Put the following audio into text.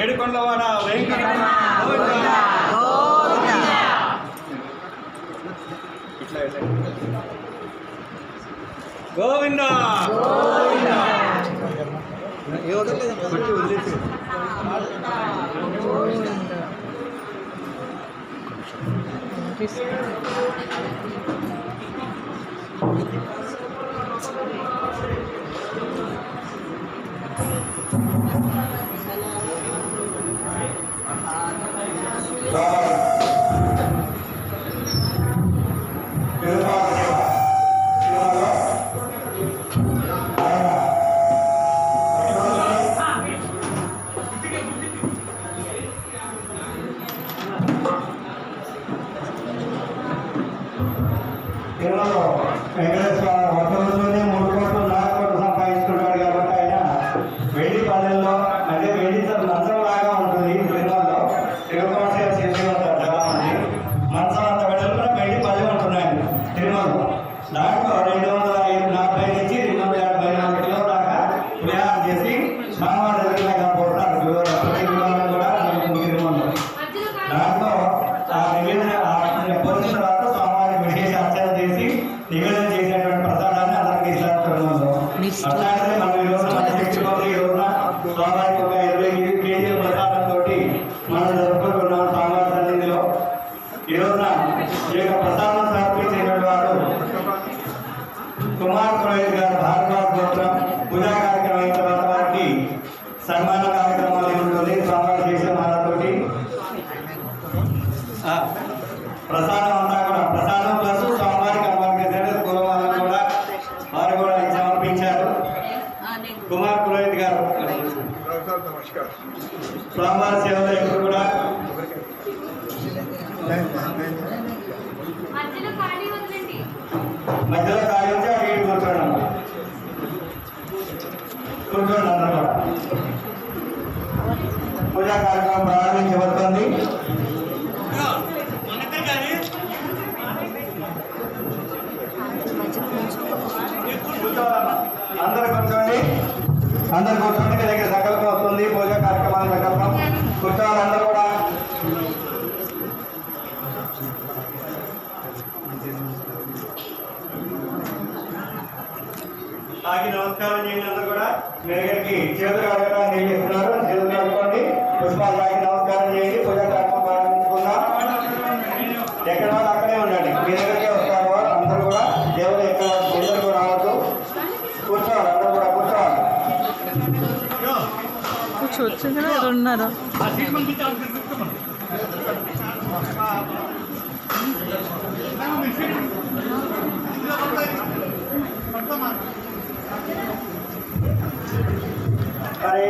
ఏడుకొండలవాడ వెంకటరమణ గోవింద వెంకటేశ్వర ఒక రోజులోనే 3 కోట్లు 4 కోట్లు సంపాదించుకుంటాడు కాబట్టి ఆయన వెండి పల్లెల్లో అంటే వెండి మంచం లాగా ఉంటుంది తిరుమలలో తిరుమల చేసి ఉంటారు చాలా మంది మంచం అంత వెడల్పున వెండి పల్లె ఉంటున్నాయి తిరుమలలో దాంట్లో 240 నుంచి 254 కిలో దాకా ప్రయాణం చేసి స్వామివారి దగ్గర పోతారు ప్రతి విమానం కూడా తిరుమలలో దాంట్లో ఆ నివేదన పొందిన తర్వాత స్వామివారి విశేష అర్చన చేసి నివేదన చేసేటువంటి ప్రసాదాన్ని అందరికీ ఇస్తారు. అట్లాంటిదే మనం ఈ రోజున మన శక్తిలోకి ఈ రోజున స్వామివారికి ఒక 25 కేజీల ప్రసాదంతో మనం జరుపుకుంటున్నాం స్వామివారి సన్నిధిలో. ఈ రోజున ఈ యొక్క ప్రసాదం సమర్పించేటువంటి వారు కుమార్ పురోహిత్ గారు భారద్వాజ గోత్రం పూజా కార్యక్రమం అయిన తర్వాత వారికి సన్మాన కార్యక్రమాలు ఉంటుంది. స్వామివారి చేసే మాలతోటి ప్రసాదం అంతా కూడా ప్రసాదం ప్లస్ స్వామివారికి అమ్మవారికి గోవాలను కూడా వారు కూడా సమర్పించారు. కుమార్ పురోహిత్ గారు స్వామివారి సేవలో ఎప్పుడు కూడా మధ్యలో ఖాళీ వచ్చి అటు ఇటు కూర్చోండి కూర్చోండి అందరూ కూడా. పూజా కార్యక్రమం ప్రారంభించబడుతుంది. అందరు కూర్చోండి దగ్గర సంకల్పం వస్తుంది. పూజా కార్యక్రమాల సంకల్పం కూర్చోవాలి అందరూ కూడా. ఆగి నమస్కారం చేయండి. అందరూ కూడా మీ దగ్గరికి చేతులు కడగడానికి తెలియజేస్తున్నారు. చేతులు కడుక్కోండి, పుష్పాలు తాగి నమస్కారం చేయండి. పూజా కార్యక్రమం ప్రారంభించుకుందాం. ఎక్కడ వాళ్ళు అక్కడే ఉండండి. మీ దగ్గరికి వస్తారు వాళ్ళు అందరూ కూడా. దేవుడు ఎక్కడ అందరూ రావద్దు. కూర్చోవాలి అందరూ కూడా కూర్చోవాలి. కూర్చోవచ్చు ఉన్నారు. హరి